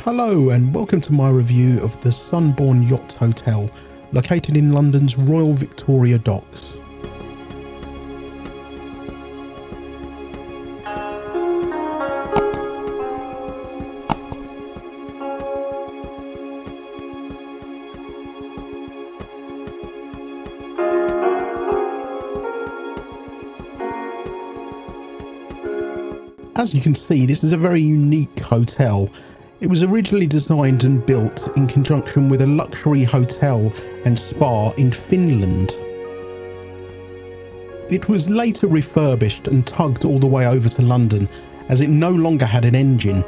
Hello and welcome to my review of the Sunborn Yacht Hotel, located in London's Royal Victoria Docks. As you can see, this is a very unique hotel. It was originally designed and built in conjunction with a luxury hotel and spa in Finland. It was later refurbished and tugged all the way over to London as it no longer had an engine.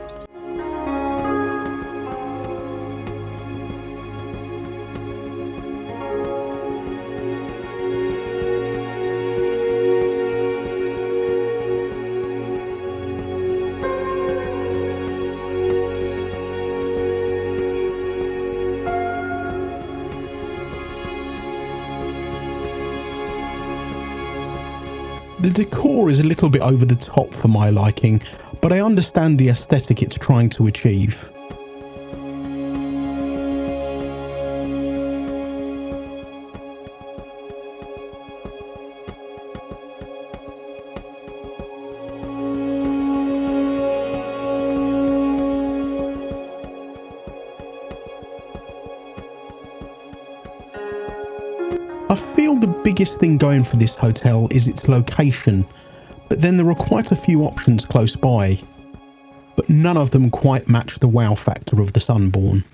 The decor is a little bit over the top for my liking, but I understand the aesthetic it's trying to achieve. I feel the biggest thing going for this hotel is its location, but then there are quite a few options close by, but none of them quite match the wow factor of the Sunborn.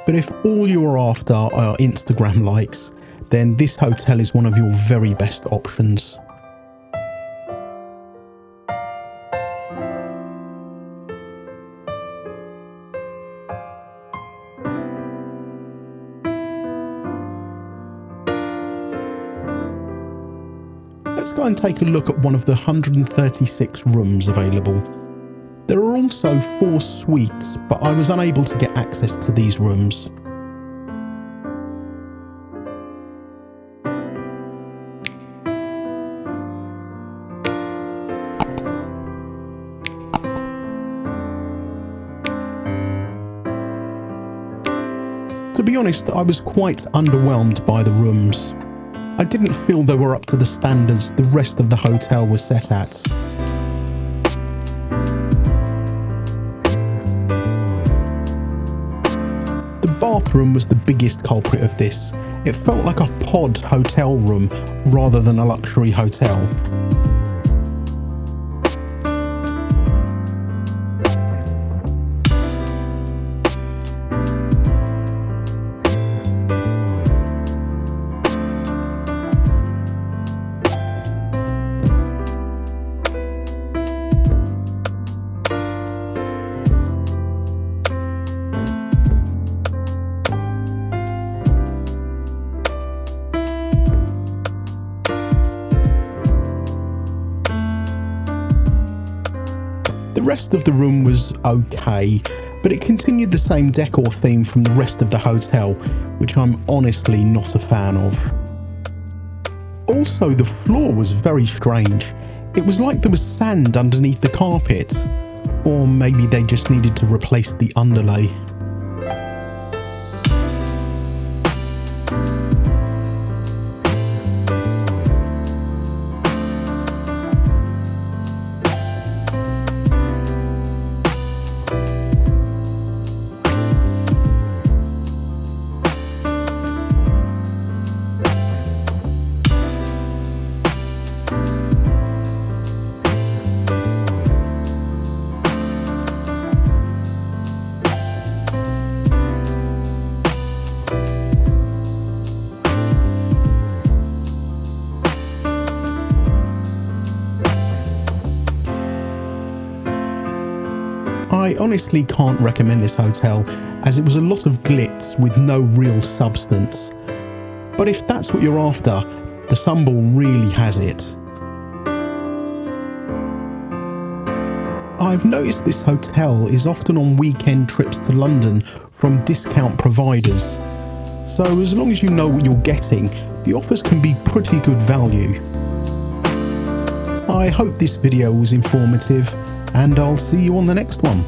But if all you're after are Instagram likes, then this hotel is one of your very best options. Let's go and take a look at one of the 136 rooms available. There are also 4 suites, but I was unable to get access to these rooms. To be honest, I was quite underwhelmed by the rooms. I didn't feel they were up to the standards the rest of the hotel was set at. The bathroom was the biggest culprit of this. It felt like a pod hotel room rather than a luxury hotel. The rest of the room was okay, but it continued the same decor theme from the rest of the hotel, which I'm honestly not a fan of. Also, the floor was very strange. It was like there was sand underneath the carpet, or maybe they just needed to replace the underlay. I honestly can't recommend this hotel, as it was a lot of glitz with no real substance. But if that's what you're after, the Sunborn really has it. I've noticed this hotel is often on weekend trips to London from discount providers, So as long as you know what you're getting, the offers can be pretty good value. I hope this video was informative, and I'll see you on the next one.